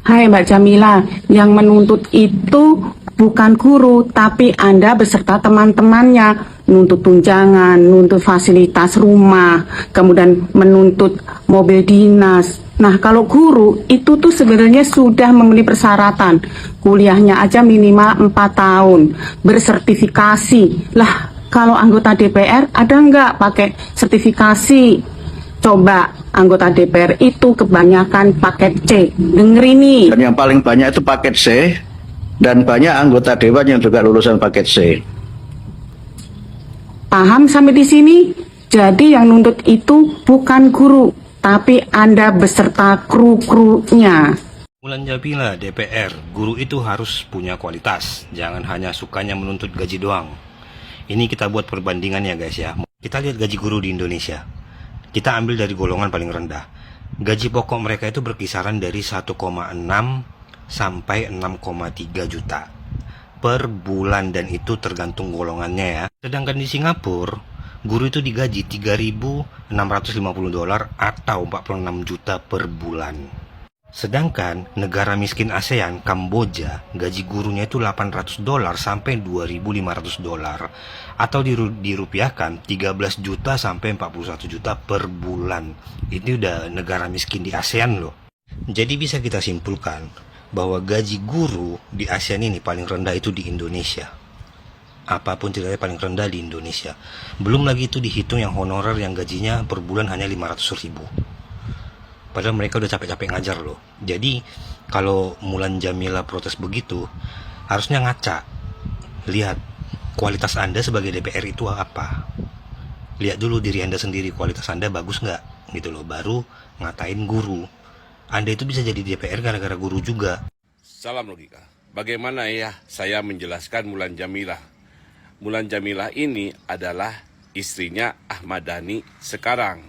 Hai Mbak Jamila, yang menuntut itu bukan guru, tapi Anda beserta teman-temannya. Nuntut tunjangan, nuntut fasilitas rumah, kemudian menuntut mobil dinas. Nah, kalau guru itu tuh sebenarnya sudah memenuhi persyaratan. Kuliahnya aja minimal 4 tahun, bersertifikasi. Lah, kalau anggota DPR ada nggak pakai sertifikasi? Coba anggota DPR itu kebanyakan paket C. Denger ini. Dan yang paling banyak itu paket C, dan banyak anggota dewan yang juga lulusan paket C. Paham sampai di sini? Jadi yang nuntut itu bukan guru, tapi Anda beserta kru-krunya. Mulan Jamila, DPR, guru itu harus punya kualitas, jangan hanya sukanya menuntut gaji doang. Ini kita buat perbandingan ya guys ya. Kita lihat gaji guru di Indonesia. Kita ambil dari golongan paling rendah. Gaji pokok mereka itu berkisaran dari 1,6 sampai 6,3 juta per bulan, dan itu tergantung golongannya ya. Sedangkan di Singapura, guru itu digaji 3.650 dolar atau 46 juta per bulan. Sedangkan negara miskin ASEAN, Kamboja, gaji gurunya itu 800 dolar sampai 2.500 dolar atau dirupiahkan 13 juta sampai 41 juta per bulan. Ini udah negara miskin di ASEAN loh. Jadi bisa kita simpulkan bahwa gaji guru di ASEAN ini paling rendah itu di Indonesia. Apapun ceritanya paling rendah di Indonesia. Belum lagi itu dihitung yang honorer yang gajinya per bulan hanya 500 ribu. Padahal mereka udah capek-capek ngajar loh. Jadi kalau Mulan Jamila protes begitu, harusnya ngaca. Lihat kualitas Anda sebagai DPR itu apa. Lihat dulu diri Anda sendiri, kualitas Anda bagus nggak gitu loh. Baru ngatain guru. Anda itu bisa jadi DPR gara-gara guru juga. Salam logika. Bagaimana ya saya menjelaskan Mulan Jamila? Mulan Jamila ini adalah istrinya Ahmad Dhani sekarang.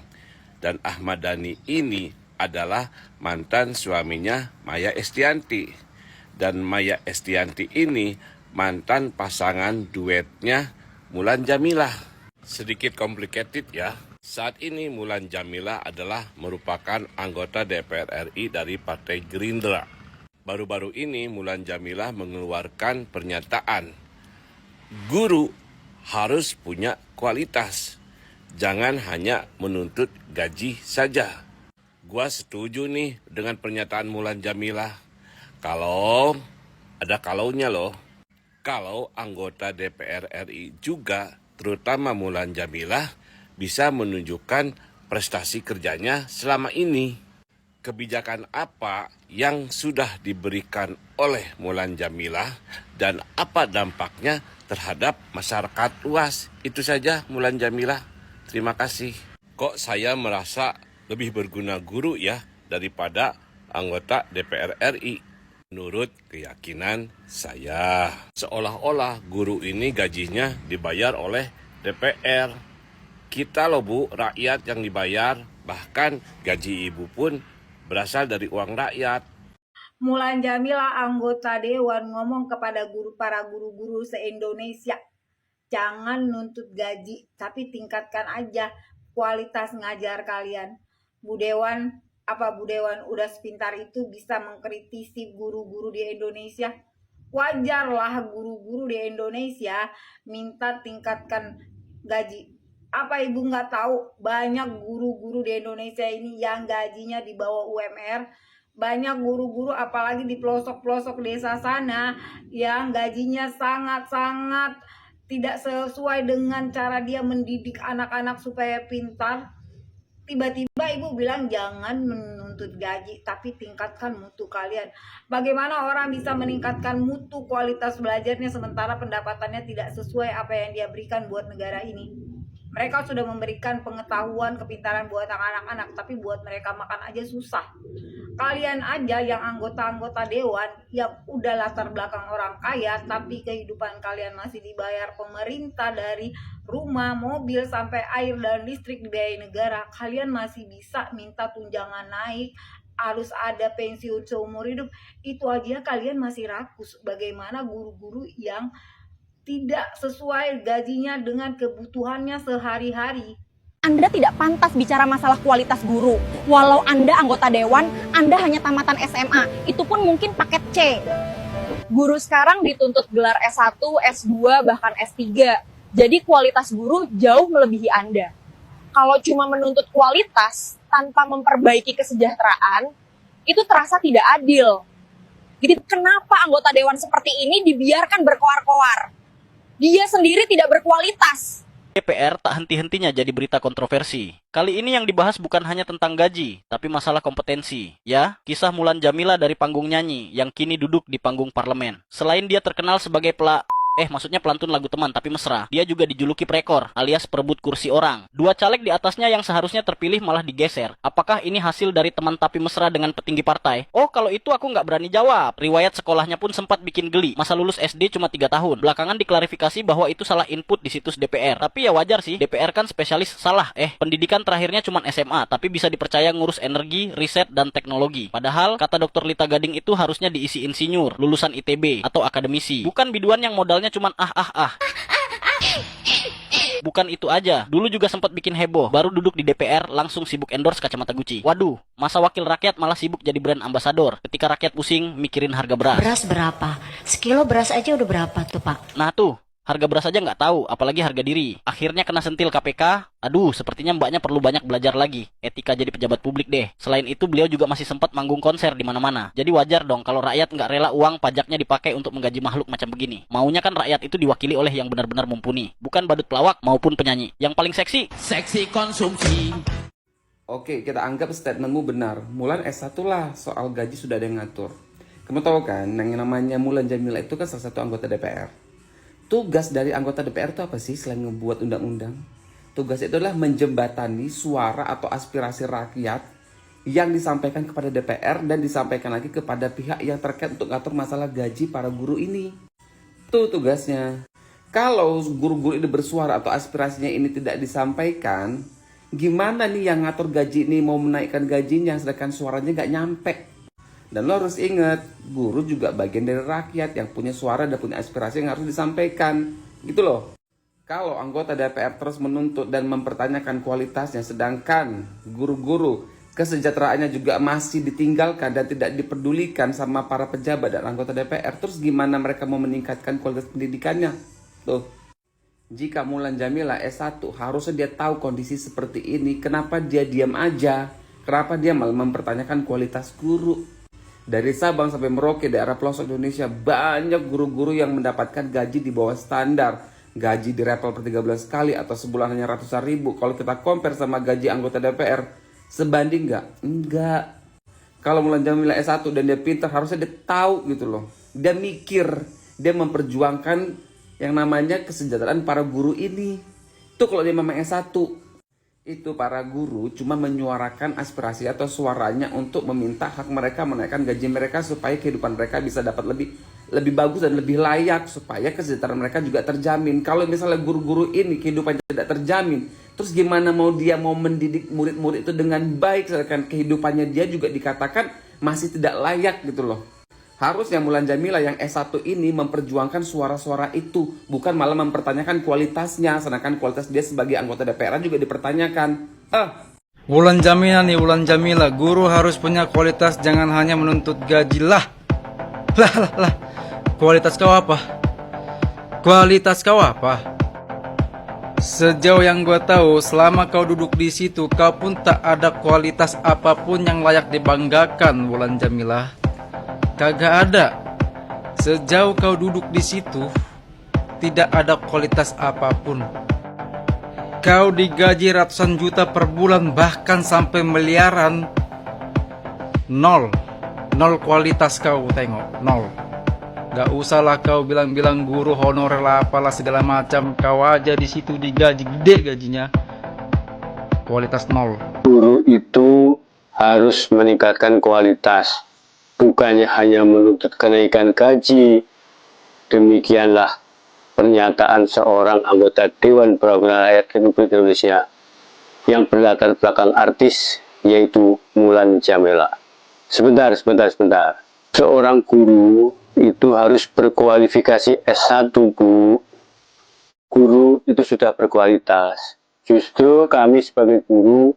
Dan Ahmad Dhani ini adalah mantan suaminya Maya Estianty. Dan Maya Estianty ini mantan pasangan duetnya Mulan Jamila. Sedikit complicated ya. Saat ini Mulan Jamila adalah merupakan anggota DPR RI dari Partai Gerindra. Baru-baru ini Mulan Jamila mengeluarkan pernyataan, guru harus punya kualitas, jangan hanya menuntut gaji saja. Gua setuju nih dengan pernyataan Mulan Jamila. Kalau ada kalaunya loh. Kalau anggota DPR RI juga, terutama Mulan Jamila, bisa menunjukkan prestasi kerjanya selama ini. Kebijakan apa yang sudah diberikan oleh Mulan Jamila dan apa dampaknya terhadap masyarakat luas. Itu saja Mulan Jamila. Terima kasih. Kok saya merasa lebih berguna guru ya daripada anggota DPR RI? Menurut keyakinan saya, seolah-olah guru ini gajinya dibayar oleh DPR. Kita loh Bu, rakyat yang dibayar, bahkan gaji ibu pun berasal dari uang rakyat. Mulan Jamila, anggota Dewan, ngomong kepada para guru-guru se-Indonesia, jangan nuntut gaji, tapi tingkatkan aja kualitas ngajar kalian. Bu Dewan udah sepintar itu bisa mengkritisi guru-guru di Indonesia? Wajarlah guru-guru di Indonesia minta tingkatkan gaji. Apa ibu nggak tahu banyak guru-guru di Indonesia ini yang gajinya di bawah UMR? Banyak guru-guru apalagi di pelosok-pelosok desa sana yang gajinya sangat-sangat tidak sesuai dengan cara dia mendidik anak-anak supaya pintar. Tiba-tiba ibu bilang jangan menuntut gaji, tapi tingkatkan mutu kalian. Bagaimana orang bisa meningkatkan mutu kualitas belajarnya sementara pendapatannya tidak sesuai apa yang dia berikan buat negara ini? Mereka sudah memberikan pengetahuan, kepintaran buat anak-anak, tapi buat mereka makan aja susah. Kalian aja yang anggota-anggota dewan yang udah latar belakang orang kaya, tapi kehidupan kalian masih dibayar pemerintah dari rumah, mobil, sampai air dan listrik dibiayai negara. Kalian masih bisa minta tunjangan naik, harus ada pensiun seumur hidup. Itu aja kalian masih rakus. Bagaimana guru-guru yang tidak sesuai gajinya dengan kebutuhannya sehari-hari? Anda tidak pantas bicara masalah kualitas guru. Walau Anda anggota dewan, Anda hanya tamatan SMA. Itu pun mungkin paket C. Guru sekarang dituntut gelar S1, S2, bahkan S3. Jadi kualitas guru jauh melebihi Anda. Kalau cuma menuntut kualitas tanpa memperbaiki kesejahteraan, itu terasa tidak adil. Jadi kenapa anggota dewan seperti ini dibiarkan berkoar-koar? Dia sendiri tidak berkualitas. DPR tak henti-hentinya jadi berita kontroversi. Kali ini yang dibahas bukan hanya tentang gaji, tapi masalah kompetensi. Ya, kisah Mulan Jamila dari panggung nyanyi yang kini duduk di panggung parlemen. Selain dia terkenal sebagai maksudnya pelantun lagu teman tapi mesra. Dia juga dijuluki prekor alias perebut kursi orang. Dua caleg di atasnya yang seharusnya terpilih malah digeser. Apakah ini hasil dari teman tapi mesra dengan petinggi partai? Oh, kalau itu aku nggak berani jawab. Riwayat sekolahnya pun sempat bikin geli. Masa lulus SD cuma 3 tahun. Belakangan diklarifikasi bahwa itu salah input di situs DPR. Tapi ya wajar sih, DPR kan spesialis salah. Pendidikan terakhirnya cuma SMA, tapi bisa dipercaya ngurus energi, riset, dan teknologi. Padahal, kata Dr. Lita Gading itu harusnya diisi insinyur, lulusan ITB, atau akademisi. Bukan biduan yang modalnya cuman Bukan itu aja, dulu juga sempat bikin heboh, baru duduk di DPR langsung sibuk endorse kacamata Gucci. Waduh, masa wakil rakyat malah sibuk jadi brand ambasador ketika rakyat pusing mikirin harga beras. Beras berapa? Sekilo beras aja udah berapa tuh, Pak? Nah tuh, harga beras aja nggak tahu, apalagi harga diri. Akhirnya kena sentil KPK. Aduh, sepertinya mbaknya perlu banyak belajar lagi. Etika jadi pejabat publik deh. Selain itu, beliau juga masih sempat manggung konser di mana-mana. Jadi wajar dong kalau rakyat nggak rela uang pajaknya dipakai untuk menggaji makhluk macam begini. Maunya kan rakyat itu diwakili oleh yang benar-benar mumpuni, bukan badut pelawak maupun penyanyi. Yang paling seksi konsumsi. Oke, kita anggap statementmu benar. Mulan S1 lah, soal gaji sudah ada yang ngatur. Kamu tahu kan, yang namanya Mulan Jamila itu kan salah satu anggota DPR. Tugas dari anggota DPR itu apa sih selain ngebuat undang-undang? Tugas itu adalah menjembatani suara atau aspirasi rakyat yang disampaikan kepada DPR dan disampaikan lagi kepada pihak yang terkait untuk ngatur masalah gaji para guru ini. Itu tugasnya. Kalau guru-guru ini bersuara atau aspirasinya ini tidak disampaikan, gimana nih yang ngatur gaji ini mau menaikkan gajinya sedangkan suaranya nggak nyampe? Dan lo harus ingat, guru juga bagian dari rakyat yang punya suara dan punya aspirasi yang harus disampaikan. Gitu loh. Kalau anggota DPR terus menuntut dan mempertanyakan kualitasnya, sedangkan guru-guru kesejahteraannya juga masih ditinggalkan dan tidak dipedulikan sama para pejabat dan anggota DPR, terus gimana mereka mau meningkatkan kualitas pendidikannya? Tuh, jika Mulan Jamila S1 harusnya dia tahu kondisi seperti ini, kenapa dia diam aja? Kenapa dia malah mempertanyakan kualitas guru? Dari Sabang sampai Merauke, daerah pelosok Indonesia, banyak guru-guru yang mendapatkan gaji di bawah standar. Gaji direpel per 13 kali atau sebulan hanya ratusan ribu. Kalau kita compare sama gaji anggota DPR, sebanding nggak? Enggak. Kalau Mulan Jamila S1 dan dia pintar, harusnya dia tahu gitu loh. Dia mikir, dia memperjuangkan yang namanya kesejahteraan para guru ini. Itu kalau dia memang S1. Itu para guru cuma menyuarakan aspirasi atau suaranya untuk meminta hak mereka menaikkan gaji mereka supaya kehidupan mereka bisa dapat lebih bagus dan lebih layak, supaya kesejahteraan mereka juga terjamin. Kalau misalnya guru-guru ini kehidupannya tidak terjamin, terus gimana dia mau mendidik murid-murid itu dengan baik sedangkan kehidupannya dia juga dikatakan masih tidak layak gitu loh. Harusnya Mulan Jamila yang S1 ini memperjuangkan suara-suara itu, bukan malah mempertanyakan kualitasnya, sedangkan kualitas dia sebagai anggota DPR juga dipertanyakan. Mulan Jamila nih, Mulan Jamila, guru harus punya kualitas, jangan hanya menuntut gaji lah. Kualitas kau apa? Kualitas kau apa? Sejauh yang gue tahu, selama kau duduk di situ, kau pun tak ada kualitas apapun yang layak dibanggakan, Mulan Jamila. Kagak ada. Sejauh kau duduk di situ, tidak ada kualitas apapun. Kau digaji ratusan juta per bulan, bahkan sampai miliaran. Nol kualitas kau, tengok, nol. Gak usahlah kau bilang-bilang guru honorer lah apalah segala macam. Kau aja di situ digaji gede gajinya, kualitas nol. Guru itu harus meningkatkan kualitas, bukannya hanya menuntut kenaikan gaji. Demikianlah pernyataan seorang anggota Dewan Perwakilan Rakyat Republik Indonesia yang berlatar belakang artis, yaitu Mulan Jamila. Sebentar. Seorang guru itu harus berkualifikasi S1, Bu. Guru itu sudah berkualitas. Justru kami sebagai guru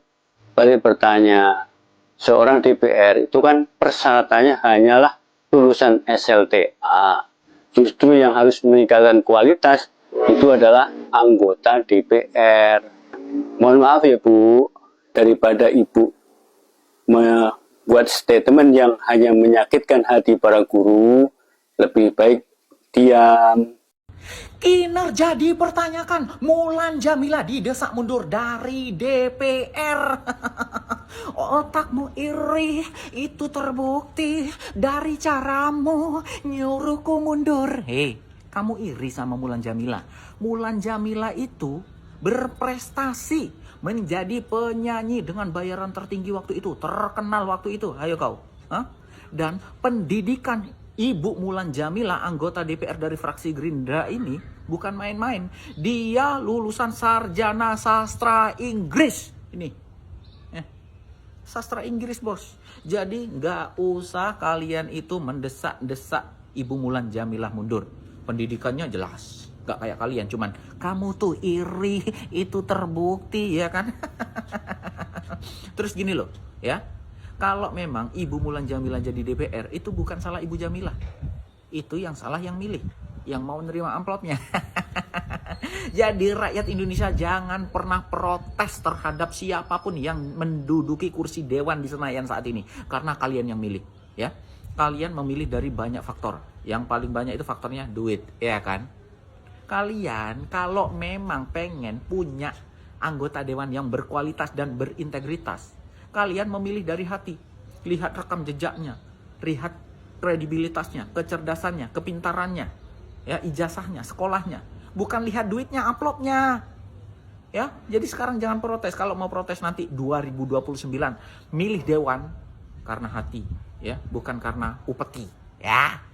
balik bertanya, seorang DPR itu kan persyaratannya hanyalah lulusan SLTA. Justru yang harus meningkatkan kualitas itu adalah anggota DPR. Mohon maaf ya Bu, daripada Ibu membuat statement yang hanya menyakitkan hati para guru, lebih baik diam. Kinerja dipertanyakan, Mulan Jamila didesak mundur dari DPR. Otakmu iri, itu terbukti dari caramu nyuruhku mundur. Hei, kamu iri sama Mulan Jamila. Mulan Jamila itu berprestasi menjadi penyanyi dengan bayaran tertinggi waktu itu, terkenal waktu itu. Ayo kau. Hah? Dan pendidikan Ibu Mulan Jamila, anggota DPR dari fraksi Gerindra ini, bukan main-main. Dia lulusan sarjana sastra Inggris. Ini. Sastra Inggris, bos. Jadi nggak usah kalian itu mendesak-desak Ibu Mulan Jamilah mundur. Pendidikannya jelas. Nggak kayak kalian, cuman kamu tuh iri, itu terbukti ya kan. Terus gini loh, ya. Kalau memang Ibu Mulan Jamila jadi DPR, itu bukan salah Ibu Jamila. Itu yang salah yang milih, yang mau nerima amplopnya. Jadi rakyat Indonesia jangan pernah protes terhadap siapapun yang menduduki kursi dewan di Senayan saat ini. Karena kalian yang milih, ya. Kalian memilih dari banyak faktor. Yang paling banyak itu faktornya duit, ya kan? Kalian kalau memang pengen punya anggota dewan yang berkualitas dan berintegritas, kalian memilih dari hati. Lihat rekam jejaknya, lihat kredibilitasnya, kecerdasannya, kepintarannya, ya, ijazahnya, sekolahnya. Bukan lihat duitnya, amplopnya. Ya, jadi sekarang jangan protes. Kalau mau protes nanti 2029, milih dewan karena hati, ya, bukan karena upeti, ya.